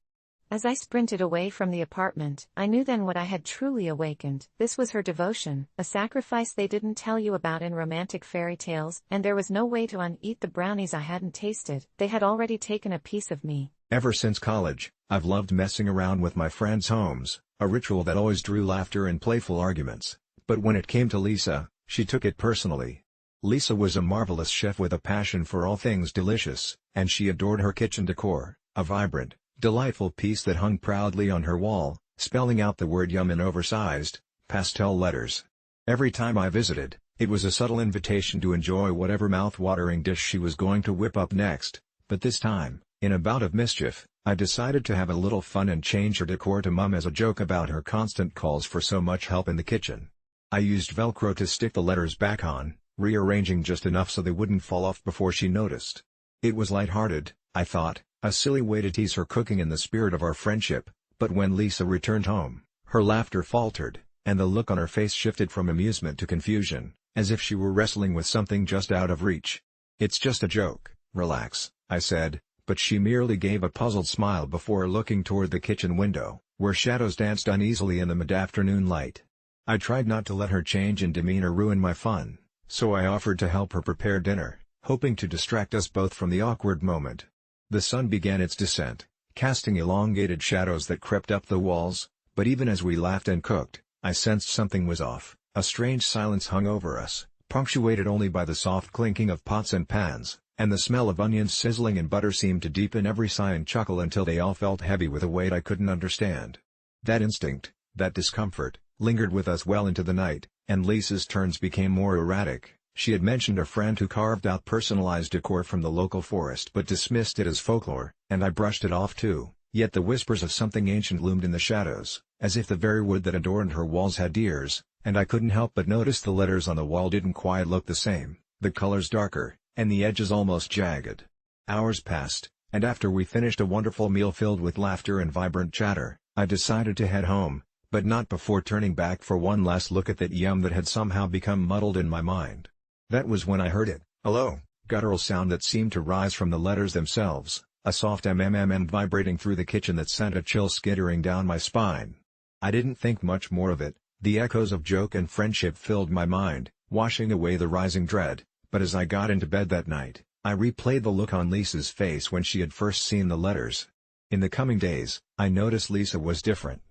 C: As I sprinted away from the apartment, I knew then what I had truly awakened. This was her devotion, a sacrifice they didn't tell you about in romantic fairy tales, and there was no way to uneat the brownies I hadn't tasted. They had already taken a piece of me.
B: Ever since college, I've loved messing around with my friends' homes, a ritual that always drew laughter and playful arguments. But when it came to Lisa, she took it personally. Lisa was a marvelous chef with a passion for all things delicious, and she adored her kitchen decor, a vibrant, delightful piece that hung proudly on her wall, spelling out the word yum in oversized, pastel letters. Every time I visited, it was a subtle invitation to enjoy whatever mouth-watering dish she was going to whip up next, but this time, in a bout of mischief, I decided to have a little fun and change her decor to Mum as a joke about her constant calls for so much help in the kitchen. I used Velcro to stick the letters back on, rearranging just enough so they wouldn't fall off before she noticed. It was lighthearted, I thought, a silly way to tease her cooking in the spirit of our friendship, but when Lisa returned home, her laughter faltered, and the look on her face shifted from amusement to confusion, as if she were wrestling with something just out of reach. "It's just a joke, relax," I said, but she merely gave a puzzled smile before looking toward the kitchen window, where shadows danced uneasily in the mid-afternoon light. I tried not to let her change in demeanor ruin my fun, so I offered to help her prepare dinner, hoping to distract us both from the awkward moment. The sun began its descent, casting elongated shadows that crept up the walls, but even as we laughed and cooked, I sensed something was off. A strange silence hung over us, punctuated only by the soft clinking of pots and pans, and the smell of onions sizzling in butter seemed to deepen every sigh and chuckle until they all felt heavy with a weight I couldn't understand. That instinct, that discomfort, lingered with us well into the night, and Lisa's turns became more erratic. She had mentioned a friend who carved out personalized decor from the local forest but dismissed it as folklore, and I brushed it off too, yet the whispers of something ancient loomed in the shadows, as if the very wood that adorned her walls had ears, and I couldn't help but notice the letters on the wall didn't quite look the same, the colors darker, and the edges almost jagged. Hours passed, and after we finished a wonderful meal filled with laughter and vibrant chatter, I decided to head home, but not before turning back for one last look at that yum that had somehow become muddled in my mind. That was when I heard it, hello, guttural sound that seemed to rise from the letters themselves, a soft mmm vibrating through the kitchen that sent a chill skittering down my spine. I didn't think much more of it. The echoes of joke and friendship filled my mind, washing away the rising dread, but as I got into bed that night, I replayed the look on Lisa's face when she had first seen the letters. In the coming days, I noticed Lisa was different.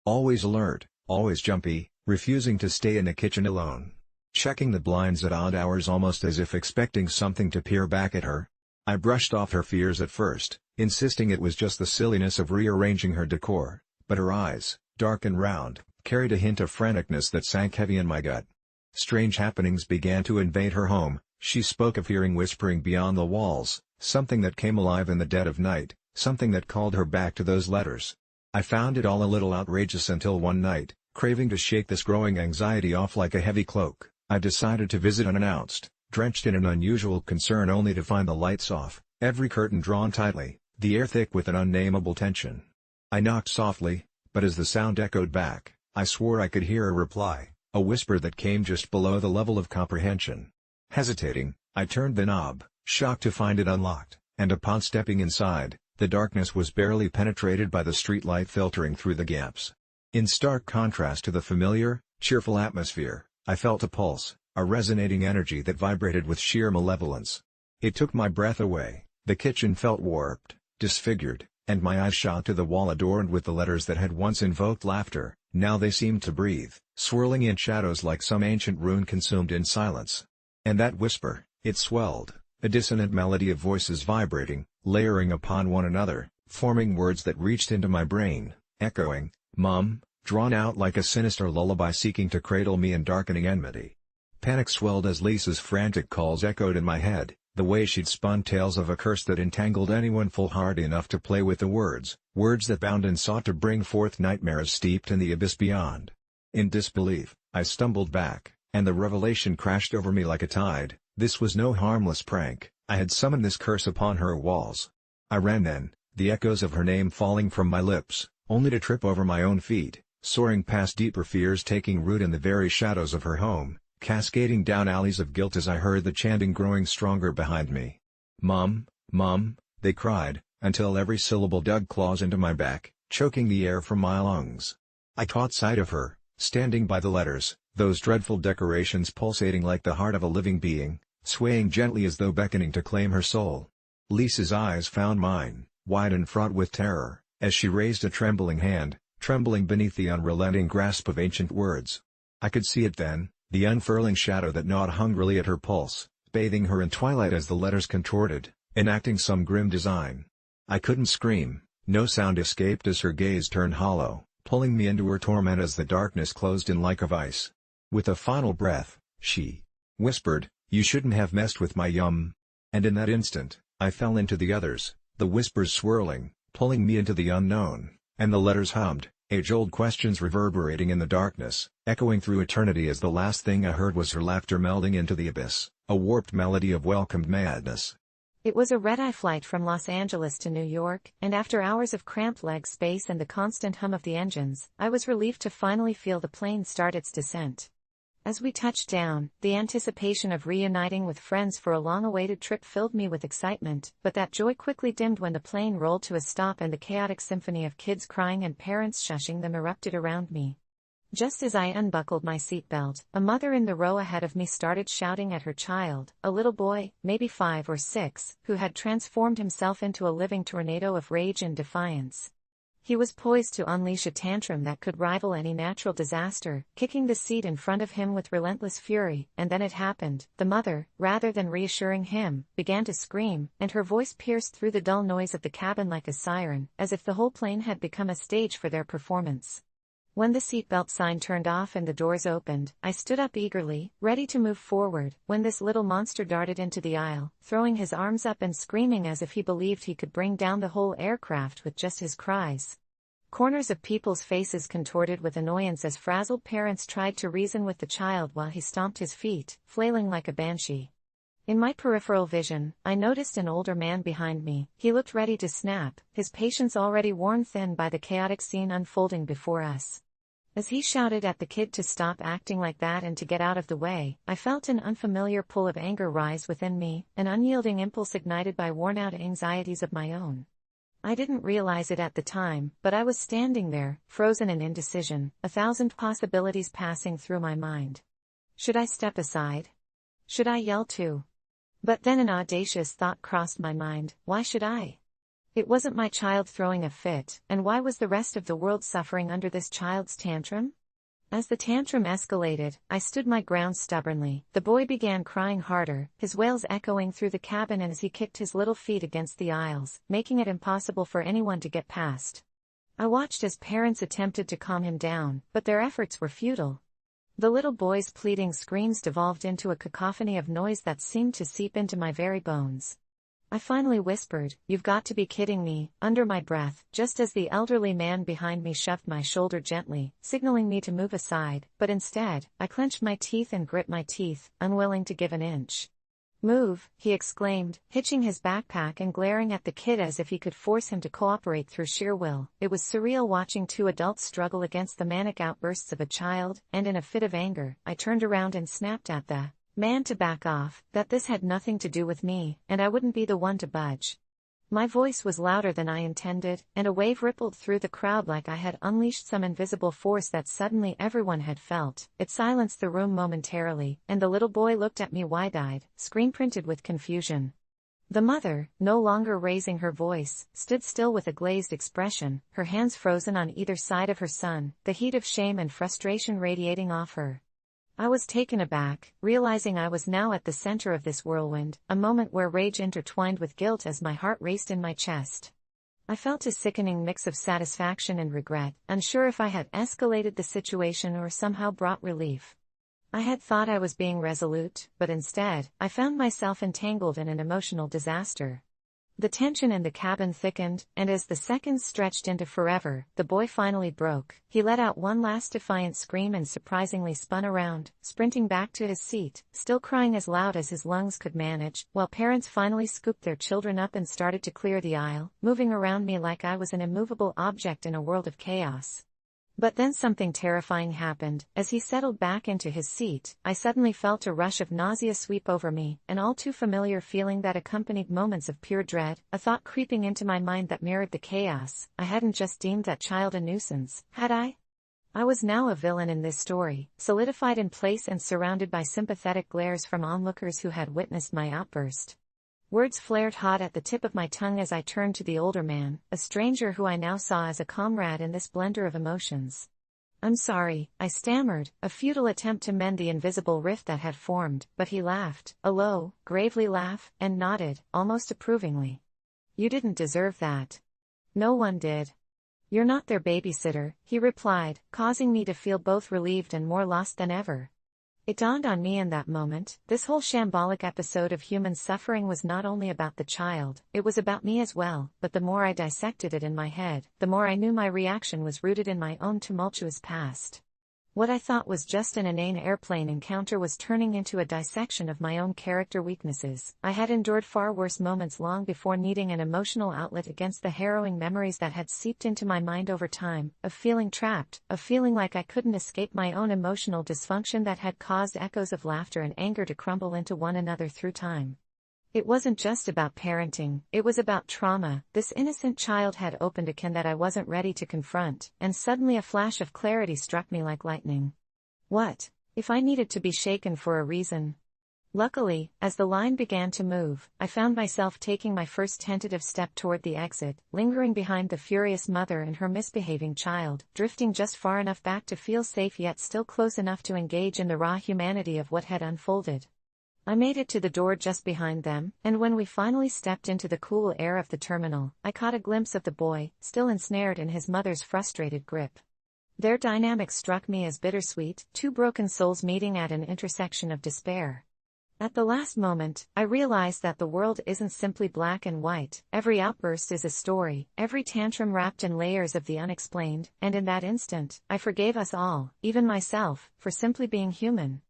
B: Always alert, always jumpy, refusing to stay in the kitchen alone. checking the blinds at odd hours almost as if expecting something to peer back at her. I brushed off her fears at first, insisting it was just the silliness of rearranging her decor, but her eyes, dark and round, carried a hint of franticness that sank heavy in my gut. Strange happenings began to invade her home. She spoke of hearing whispering beyond the walls, something that came alive in the dead of night, something that called her back to those letters. I found it all a little outrageous until one night, craving to shake this growing anxiety off like a heavy cloak, I decided to visit unannounced, drenched in an unusual concern only to find the lights off, every curtain drawn tightly, the air thick with an unnameable tension. I knocked softly, but as the sound echoed back, I swore I could hear a reply, a whisper that came just below the level of comprehension. Hesitating, I turned the knob, shocked to find it unlocked, and upon stepping inside, the darkness was barely penetrated by the streetlight filtering through the gaps. In stark contrast to the familiar, cheerful atmosphere, I felt a pulse, a resonating energy that vibrated with sheer malevolence. It took my breath away, the kitchen felt warped, disfigured, and my eyes shot to the wall adorned with the letters that had once invoked laughter. Now they seemed to breathe, swirling in shadows like some ancient rune consumed in silence. And that whisper, it swelled, a dissonant melody of voices vibrating, layering upon one another, forming words that reached into my brain, echoing, "Mum," drawn out like a sinister lullaby seeking to cradle me in darkening enmity. Panic swelled as Lisa's frantic calls echoed in my head, the way she'd spun tales of a curse that entangled anyone foolhardy enough to play with the words that bound and sought to bring forth nightmares steeped in the abyss beyond. In disbelief, I stumbled back, and the revelation crashed over me like a tide. This was no harmless prank, I had summoned this curse upon her walls. I ran then, the echoes of her name falling from my lips, only to trip over my own feet, soaring past deeper fears taking root in the very shadows of her home, cascading down alleys of guilt as I heard the chanting growing stronger behind me. "Mum, Mum," they cried, until every syllable dug claws into my back, choking the air from my lungs. I caught sight of her, standing by the letters, those dreadful decorations pulsating like the heart of a living being, swaying gently as though beckoning to claim her soul. Lisa's eyes found mine, wide and fraught with terror, as she raised a trembling hand, trembling beneath the unrelenting grasp of ancient words. I could see it then, the unfurling shadow that gnawed hungrily at her pulse, bathing her in twilight as the letters contorted, enacting some grim design. I couldn't scream, no sound escaped as her gaze turned hollow, pulling me into her torment as the darkness closed in like a vice. With a final breath, she whispered, "You shouldn't have messed with my yum." And in that instant, I fell into the others, the whispers swirling, pulling me into the unknown, and the letters hummed, age-old questions reverberating in the darkness, echoing through eternity as the last thing I heard was her laughter melding into the abyss, a warped melody of welcomed madness.
C: It was a red-eye flight from Los Angeles to New York, and after hours of cramped leg space and the constant hum of the engines, I was relieved to finally feel the plane start its descent. As we touched down, the anticipation of reuniting with friends for a long-awaited trip filled me with excitement, but that joy quickly dimmed when the plane rolled to a stop and the chaotic symphony of kids crying and parents shushing them erupted around me. Just as I unbuckled my seatbelt, a mother in the row ahead of me started shouting at her child, a little boy, maybe 5 or 6, who had transformed himself into a living tornado of rage and defiance. He was poised to unleash a tantrum that could rival any natural disaster, kicking the seat in front of him with relentless fury, and then it happened. The mother, rather than reassuring him, began to scream, and her voice pierced through the dull noise of the cabin like a siren, as if the whole plane had become a stage for their performance. When the seatbelt sign turned off and the doors opened, I stood up eagerly, ready to move forward, when this little monster darted into the aisle, throwing his arms up and screaming as if he believed he could bring down the whole aircraft with just his cries. Corners of people's faces contorted with annoyance as frazzled parents tried to reason with the child while he stomped his feet, flailing like a banshee. In my peripheral vision, I noticed an older man behind me. He looked ready to snap, his patience already worn thin by the chaotic scene unfolding before us. As he shouted at the kid to stop acting like that and to get out of the way, I felt an unfamiliar pull of anger rise within me, an unyielding impulse ignited by worn-out anxieties of my own. I didn't realize it at the time, but I was standing there, frozen in indecision, 1,000 possibilities passing through my mind. Should I step aside? Should I yell too? But then an audacious thought crossed my mind: why should I? It wasn't my child throwing a fit, and why was the rest of the world suffering under this child's tantrum? As the tantrum escalated, I stood my ground stubbornly. The boy began crying harder, his wails echoing through the cabin as he kicked his little feet against the aisles, making it impossible for anyone to get past. I watched as parents attempted to calm him down, but their efforts were futile. The little boy's pleading screams devolved into a cacophony of noise that seemed to seep into my very bones. I finally whispered, "You've got to be kidding me," under my breath, just as the elderly man behind me shoved my shoulder gently, signaling me to move aside, but instead, I clenched my teeth and grit my teeth, unwilling to give an inch. "Move," he exclaimed, hitching his backpack and glaring at the kid as if he could force him to cooperate through sheer will. It was surreal watching two adults struggle against the manic outbursts of a child, and in a fit of anger, I turned around and snapped at the man to back off, that this had nothing to do with me, and I wouldn't be the one to budge. My voice was louder than I intended, and a wave rippled through the crowd like I had unleashed some invisible force that suddenly everyone had felt. It silenced the room momentarily, and the little boy looked at me wide-eyed, screen-printed with confusion. The mother, no longer raising her voice, stood still with a glazed expression, her hands frozen on either side of her son, the heat of shame and frustration radiating off her. I was taken aback, realizing I was now at the center of this whirlwind, a moment where rage intertwined with guilt as my heart raced in my chest. I felt a sickening mix of satisfaction and regret, unsure if I had escalated the situation or somehow brought relief. I had thought I was being resolute, but instead, I found myself entangled in an emotional disaster. The tension in the cabin thickened, and as the seconds stretched into forever, the boy finally broke. He let out one last defiant scream and surprisingly spun around, sprinting back to his seat, still crying as loud as his lungs could manage, while parents finally scooped their children up and started to clear the aisle, moving around me like I was an immovable object in a world of chaos. But then something terrifying happened. As he settled back into his seat, I suddenly felt a rush of nausea sweep over me, an all too familiar feeling that accompanied moments of pure dread, a thought creeping into my mind that mirrored the chaos. I hadn't just deemed that child a nuisance, had I? I was now a villain in this story, solidified in place and surrounded by sympathetic glares from onlookers who had witnessed my outburst. Words flared hot at the tip of my tongue as I turned to the older man, a stranger who I now saw as a comrade in this blender of emotions. "I'm sorry," I stammered, a futile attempt to mend the invisible rift that had formed, but he laughed, a low, gravely laugh, and nodded, almost approvingly. "You didn't deserve that. No one did. You're not their babysitter," he replied, causing me to feel both relieved and more lost than ever. It dawned on me in that moment, this whole shambolic episode of human suffering was not only about the child, it was about me as well, but the more I dissected it in my head, the more I knew my reaction was rooted in my own tumultuous past. What I thought was just an inane airplane encounter was turning into a dissection of my own character weaknesses. I had endured far worse moments long before needing an emotional outlet against the harrowing memories that had seeped into my mind over time, of feeling trapped, of feeling like I couldn't escape my own emotional dysfunction that had caused echoes of laughter and anger to crumble into one another through time. It wasn't just about parenting, it was about trauma. This innocent child had opened a can that I wasn't ready to confront, and suddenly a flash of clarity struck me like lightning. What if I needed to be shaken for a reason? Luckily, as the line began to move, I found myself taking my first tentative step toward the exit, lingering behind the furious mother and her misbehaving child, drifting just far enough back to feel safe yet still close enough to engage in the raw humanity of what had unfolded. I made it to the door just behind them, and when we finally stepped into the cool air of the terminal, I caught a glimpse of the boy, still ensnared in his mother's frustrated grip. Their dynamic struck me as bittersweet, two broken souls meeting at an intersection of despair. At the last moment, I realized that the world isn't simply black and white. Every outburst is a story, every tantrum wrapped in layers of the unexplained, and in that instant, I forgave us all, even myself, for simply being human.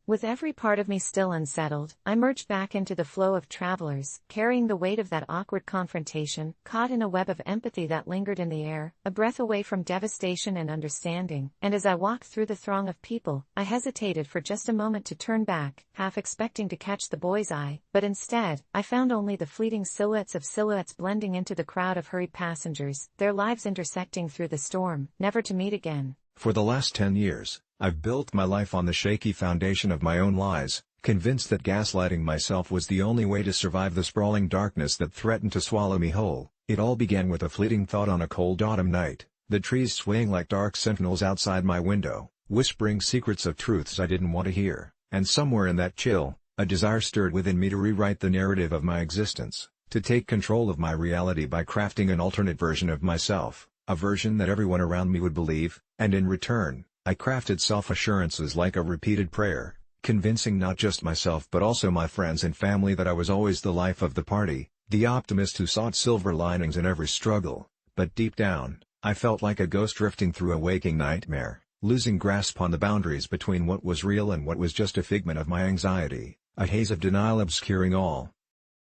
C: With every part of me still unsettled, I merged back into the flow of travelers, carrying the weight of that awkward confrontation, caught in a web of empathy that lingered in the air, a breath away from devastation and understanding, and as I walked through the throng of people, I hesitated for just a moment to turn back, half expecting to catch the boy's eye, but instead, I found only the fleeting silhouettes of silhouettes blending into the crowd of hurried passengers, their lives intersecting through the storm, never to meet again.
B: For the last 10 years, I've built my life on the shaky foundation of my own lies, convinced that gaslighting myself was the only way to survive the sprawling darkness that threatened to swallow me whole. It all began with a fleeting thought on a cold autumn night, the trees swaying like dark sentinels outside my window, whispering secrets of truths I didn't want to hear, and somewhere in that chill, a desire stirred within me to rewrite the narrative of my existence, to take control of my reality by crafting an alternate version of myself, a version that everyone around me would believe, and in return, I crafted self-assurances like a repeated prayer, convincing not just myself but also my friends and family that I was always the life of the party, the optimist who sought silver linings in every struggle. But deep down, I felt like a ghost drifting through a waking nightmare, losing grasp on the boundaries between what was real and what was just a figment of my anxiety, a haze of denial obscuring all.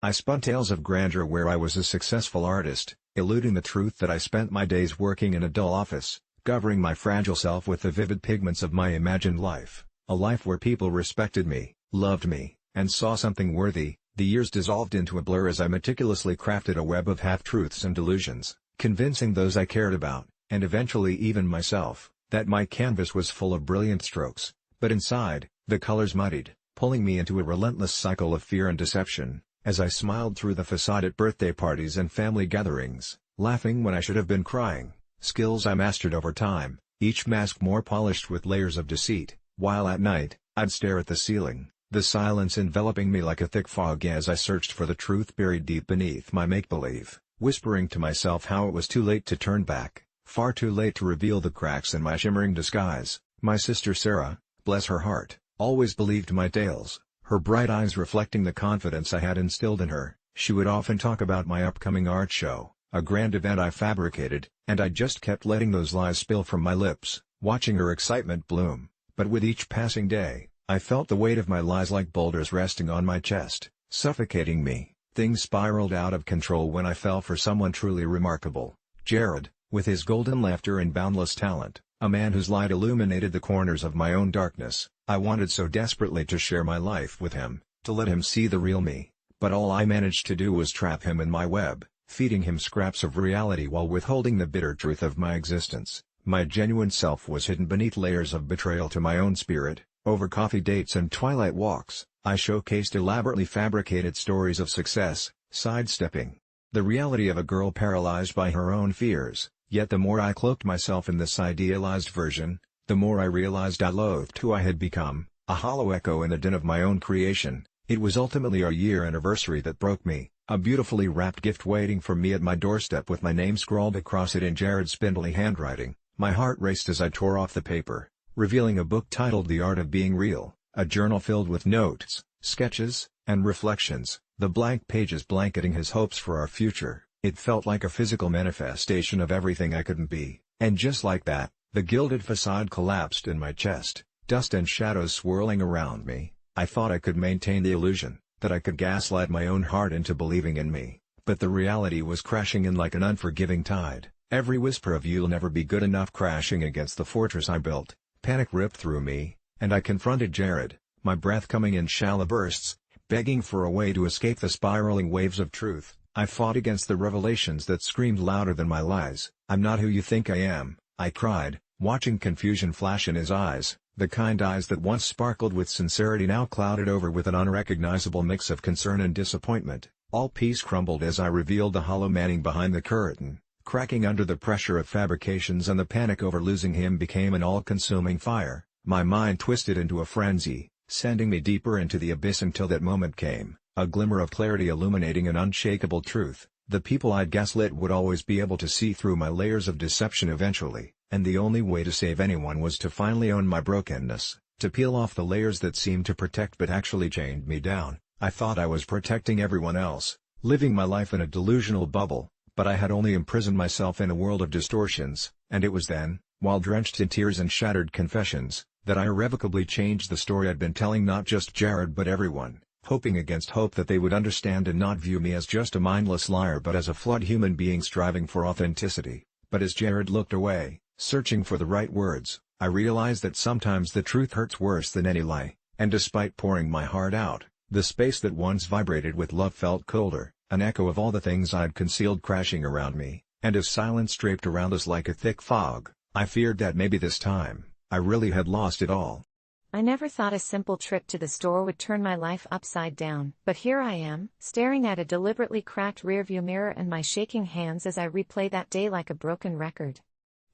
B: I spun tales of grandeur where I was a successful artist, eluding the truth that I spent my days working in a dull office, covering my fragile self with the vivid pigments of my imagined life, a life where people respected me, loved me, and saw something worthy. The years dissolved into a blur as I meticulously crafted a web of half-truths and delusions, convincing those I cared about, and eventually even myself, that my canvas was full of brilliant strokes, but inside, the colors muddied, pulling me into a relentless cycle of fear and deception, as I smiled through the facade at birthday parties and family gatherings, laughing when I should have been crying, skills I mastered over time, each mask more polished with layers of deceit, while at night, I'd stare at the ceiling, the silence enveloping me like a thick fog as I searched for the truth buried deep beneath my make-believe, whispering to myself how it was too late to turn back, far too late to reveal the cracks in my shimmering disguise. My sister Sarah, bless her heart, always believed my tales, her bright eyes reflecting the confidence I had instilled in her. She would often talk about my upcoming art show, a grand event I fabricated, and I just kept letting those lies spill from my lips, watching her excitement bloom. But with each passing day, I felt the weight of my lies like boulders resting on my chest, suffocating me. Things spiraled out of control when I fell for someone truly remarkable, Jared, with his golden laughter and boundless talent, a man whose light illuminated the corners of my own darkness. I wanted so desperately to share my life with him, to let him see the real me, but all I managed to do was trap him in my web, feeding him scraps of reality while withholding the bitter truth of my existence. My genuine self was hidden beneath layers of betrayal to my own spirit. Over coffee dates and twilight walks, I showcased elaborately fabricated stories of success, sidestepping the reality of a girl paralyzed by her own fears. Yet the more I cloaked myself in this idealized version, the more I realized I loathed who I had become, a hollow echo in the din of my own creation. It was ultimately our year anniversary that broke me, a beautifully wrapped gift waiting for me at my doorstep with my name scrawled across it in Jared's spindly handwriting. My heart raced as I tore off the paper, revealing a book titled The Art of Being Real, a journal filled with notes, sketches, and reflections, the blank pages blanketing his hopes for our future. It felt like a physical manifestation of everything I couldn't be, and just like that, the gilded facade collapsed in my chest, dust and shadows swirling around me. I thought I could maintain the illusion, that I could gaslight my own heart into believing in me, but the reality was crashing in like an unforgiving tide, every whisper of "you'll never be good enough" crashing against the fortress I built. Panic ripped through me, and I confronted Jared, my breath coming in shallow bursts, begging for a way to escape the spiraling waves of truth. I fought against the revelations that screamed louder than my lies. "I'm not who you think I am," I cried, watching confusion flash in his eyes, the kind eyes that once sparkled with sincerity now clouded over with an unrecognizable mix of concern and disappointment. All peace crumbled as I revealed the hollow manning behind the curtain, cracking under the pressure of fabrications, and the panic over losing him became an all-consuming fire. My mind twisted into a frenzy, sending me deeper into the abyss until that moment came, a glimmer of clarity illuminating an unshakable truth. The people I'd gaslit would always be able to see through my layers of deception eventually, and the only way to save anyone was to finally own my brokenness, to peel off the layers that seemed to protect but actually chained me down. I thought I was protecting everyone else, living my life in a delusional bubble, but I had only imprisoned myself in a world of distortions, and it was then, while drenched in tears and shattered confessions, that I irrevocably changed the story I'd been telling not just Jared but everyone, hoping against hope that they would understand and not view me as just a mindless liar but as a flawed human being striving for authenticity. But as Jared looked away, searching for the right words, I realized that sometimes the truth hurts worse than any lie, and despite pouring my heart out, the space that once vibrated with love felt colder, an echo of all the things I'd concealed crashing around me, and as silence draped around us like a thick fog, I feared that maybe this time, I really had lost it all.
C: I never thought a simple trip to the store would turn my life upside down, but here I am, staring at a deliberately cracked rearview mirror and my shaking hands as I replay that day like a broken record.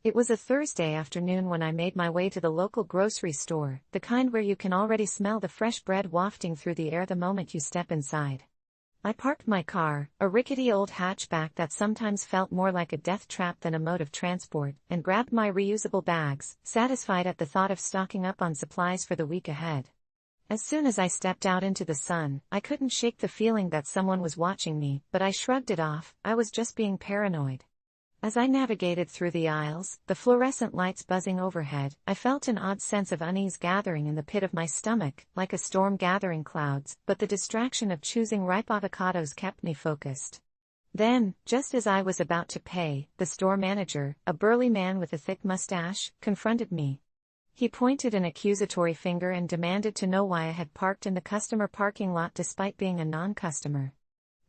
C: It was a Thursday afternoon when I made my way to the local grocery store, the kind where you can already smell the fresh bread wafting through the air the moment you step inside. I parked my car, a rickety old hatchback that sometimes felt more like a death trap than a mode of transport, and grabbed my reusable bags, satisfied at the thought of stocking up on supplies for the week ahead. As soon as I stepped out into the sun, I couldn't shake the feeling that someone was watching me, but I shrugged it off. I was just being paranoid. As I navigated through the aisles, the fluorescent lights buzzing overhead, I felt an odd sense of unease gathering in the pit of my stomach, like a storm gathering clouds, but the distraction of choosing ripe avocados kept me focused. Then, just as I was about to pay, the store manager, a burly man with a thick mustache, confronted me. He pointed an accusatory finger and demanded to know why I had parked in the customer parking lot despite being a non-customer.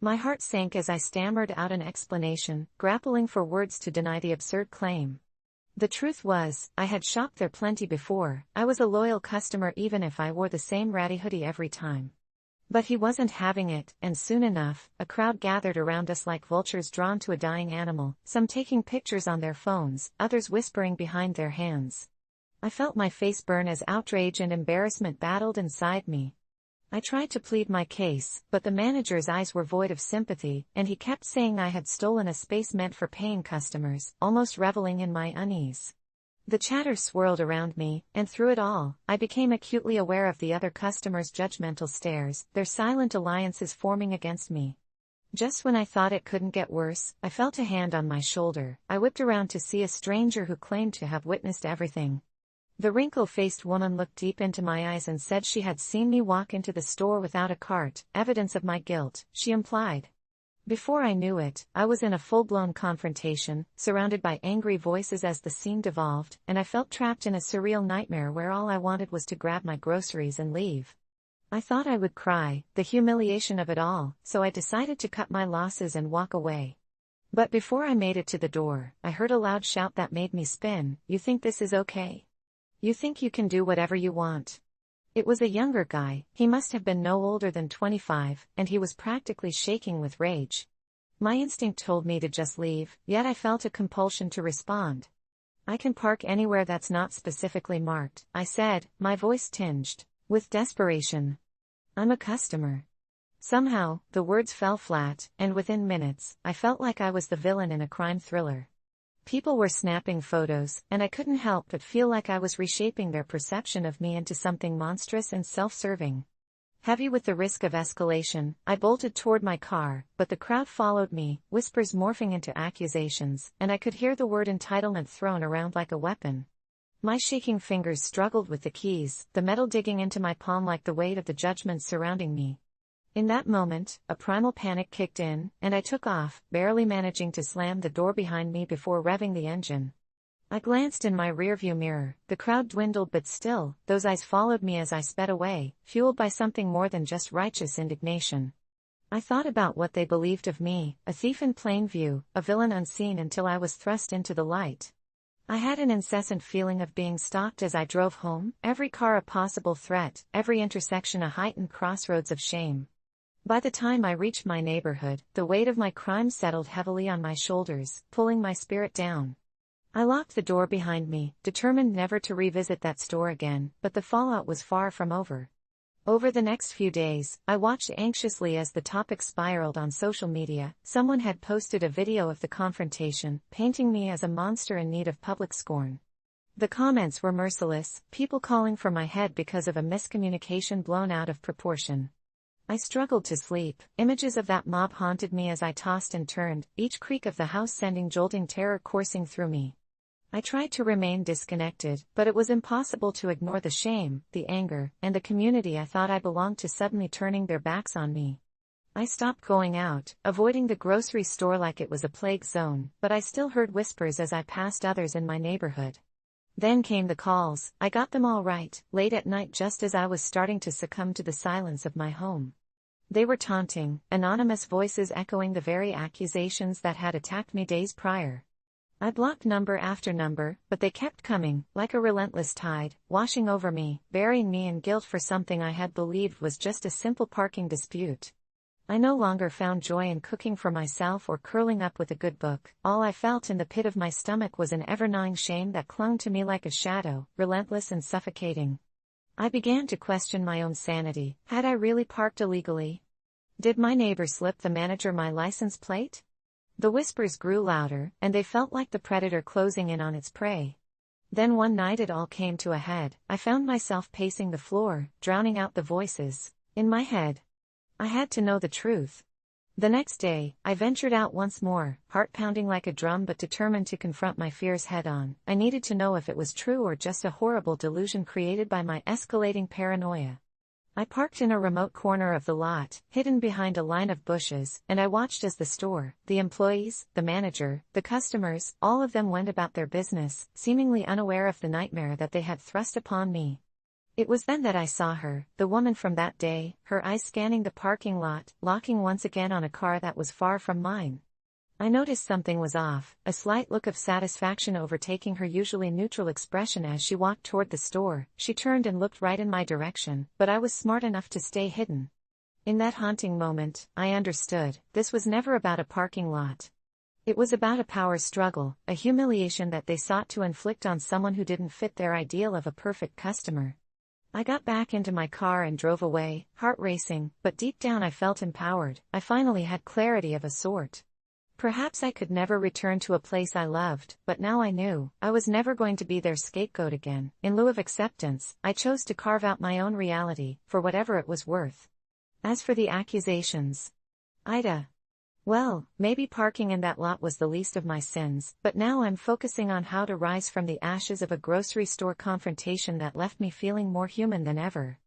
C: My heart sank as I stammered out an explanation, grappling for words to deny the absurd claim. The truth was, I had shopped there plenty before. I was a loyal customer even if I wore the same ratty hoodie every time. But he wasn't having it, and soon enough, a crowd gathered around us like vultures drawn to a dying animal, some taking pictures on their phones, others whispering behind their hands. I felt my face burn as outrage and embarrassment battled inside me. I tried to plead my case, but the manager's eyes were void of sympathy, and he kept saying I had stolen a space meant for paying customers, almost reveling in my unease. The chatter swirled around me, and through it all, I became acutely aware of the other customers' judgmental stares, their silent alliances forming against me. Just when I thought it couldn't get worse, I felt a hand on my shoulder. I whipped around to see a stranger who claimed to have witnessed everything. The wrinkle-faced woman looked deep into my eyes and said she had seen me walk into the store without a cart, evidence of my guilt, she implied. Before I knew it, I was in a full-blown confrontation, surrounded by angry voices as the scene devolved, and I felt trapped in a surreal nightmare where all I wanted was to grab my groceries and leave. I thought I would cry, the humiliation of it all, so I decided to cut my losses and walk away. But before I made it to the door, I heard a loud shout that made me spin. "You think this is okay? You think you can do whatever you want?" It was a younger guy, he must have been no older than 25, and he was practically shaking with rage. My instinct told me to just leave, yet I felt a compulsion to respond. "I can park anywhere that's not specifically marked," I said, my voice tinged with desperation. "I'm a customer." Somehow, the words fell flat, and within minutes, I felt like I was the villain in a crime thriller. People were snapping photos, and I couldn't help but feel like I was reshaping their perception of me into something monstrous and self-serving. Heavy with the risk of escalation, I bolted toward my car, but the crowd followed me, whispers morphing into accusations, and I could hear the word entitlement thrown around like a weapon. My shaking fingers struggled with the keys, the metal digging into my palm like the weight of the judgments surrounding me. In that moment, a primal panic kicked in, and I took off, barely managing to slam the door behind me before revving the engine. I glanced in my rearview mirror. The crowd dwindled, but still, those eyes followed me as I sped away, fueled by something more than just righteous indignation. I thought about what they believed of me, a thief in plain view, a villain unseen until I was thrust into the light. I had an incessant feeling of being stalked as I drove home, every car a possible threat, every intersection a heightened crossroads of shame. By the time I reached my neighborhood, the weight of my crime settled heavily on my shoulders, pulling my spirit down. I locked the door behind me, determined never to revisit that store again, but the fallout was far from over. Over the next few days, I watched anxiously as the topic spiraled on social media. Someone had posted a video of the confrontation, painting me as a monster in need of public scorn. The comments were merciless, people calling for my head because of a miscommunication blown out of proportion. I struggled to sleep. Images of that mob haunted me as I tossed and turned, each creak of the house sending jolting terror coursing through me. I tried to remain disconnected, but it was impossible to ignore the shame, the anger, and the community I thought I belonged to suddenly turning their backs on me. I stopped going out, avoiding the grocery store like it was a plague zone, but I still heard whispers as I passed others in my neighborhood. Then came the calls. I got them all right, late at night just as I was starting to succumb to the silence of my home. They were taunting, anonymous voices echoing the very accusations that had attacked me days prior. I blocked number after number, but they kept coming, like a relentless tide, washing over me, burying me in guilt for something I had believed was just a simple parking dispute. I no longer found joy in cooking for myself or curling up with a good book. All I felt in the pit of my stomach was an ever-gnawing shame that clung to me like a shadow, relentless and suffocating. I began to question my own sanity. Had I really parked illegally? Did my neighbor slip the manager my license plate? The whispers grew louder, and they felt like the predator closing in on its prey. Then one night it all came to a head. I found myself pacing the floor, drowning out the voices in my head. I had to know the truth. The next day, I ventured out once more, heart pounding like a drum but determined to confront my fears head-on. I needed to know if it was true or just a horrible delusion created by my escalating paranoia. I parked in a remote corner of the lot, hidden behind a line of bushes, and I watched as the store, the employees, the manager, the customers, all of them went about their business, seemingly unaware of the nightmare that they had thrust upon me. It was then that I saw her, the woman from that day, her eyes scanning the parking lot, locking once again on a car that was far from mine. I noticed something was off, a slight look of satisfaction overtaking her usually neutral expression as she walked toward the store. She turned and looked right in my direction, but I was smart enough to stay hidden. In that haunting moment, I understood, this was never about a parking lot. It was about a power struggle, a humiliation that they sought to inflict on someone who didn't fit their ideal of a perfect customer. I got back into my car and drove away, heart racing, but deep down I felt empowered. I finally had clarity of a sort. Perhaps I could never return to a place I loved, but now I knew, I was never going to be their scapegoat again. In lieu of acceptance, I chose to carve out my own reality, for whatever it was worth. As for the accusations, AITA. Well, maybe parking in that lot was the least of my sins, but now I'm focusing on how to rise from the ashes of a grocery store confrontation that left me feeling more human than ever.